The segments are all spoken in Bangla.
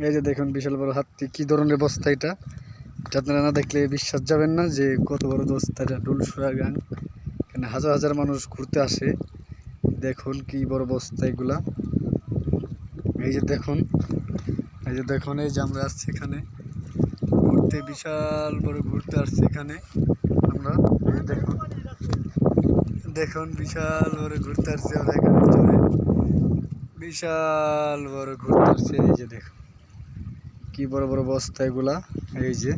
এই যে দেখুন বিশাল বড় হাতি, কি ধরনের বস্তা এটা, এটা আপনারা না দেখলে বিশ্বাস যাবেন না যে কত বড় বস্তা। এটা ডুলসুরা গাং, এখানে হাজার হাজার মানুষ ঘুরতে আসে। দেখুন কি বড় বস্তা এগুলা। এই যে দেখুন, এই যে দেখুন, এই যে আমরা আসছি এখানে ঘুরতে, বিশাল বড় ঘুরতে আসছি এখানে আমরা। এই যে দেখুন, দেখুন বিশাল বড় ঘুরতে আসছি আমরা এখানে চলে, বিশাল বড় ঘুরতে আসছি। এই যে দেখুন কি বড় বড় বস্তা এগুলা। এই যে,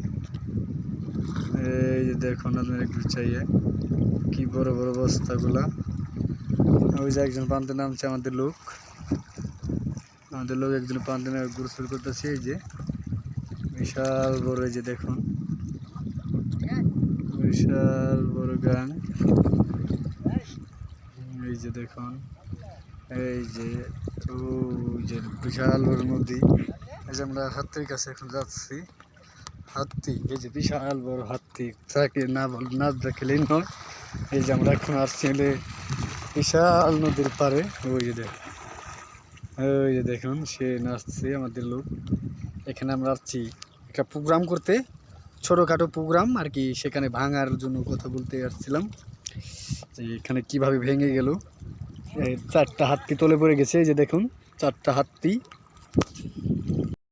এই যে দেখুন আপনার একটু চাইয়ে কি বড় বড় বস্তাগুলা। ওই যে একজন পান্তে নামছে, আমাদের লোক একজন পান্তে নামে গোসল করতেছে। এই যে বিশাল বড়, এই যে দেখুন বিশাল বড় গান। এই যে দেখুন, এই যে ওই যে বিশাল বড় নদী। এই যে আমরা হাতির কাছে এখন যাচ্ছি। হাতি, এই যে বিশাল বড় হাতি, তাকে না দেখলেই নয়। এই যে আমরা এখন আসছি বিশাল নদীর পারে। ওই যে দেখুন, ওই যে দেখুন সে নাচছে আমাদের লোক। এখানে আমরা আসছি একটা প্রোগ্রাম করতে, ছোটোখাটো প্রোগ্রাম আর কি, সেখানে ভাঙার জন্য কথা বলতে আসছিলাম যে এখানে কিভাবে ভেঙে গেল। এই 4টা হাতি তলে পড়ে গেছে। এই যে দেখুন 4টা হাতি,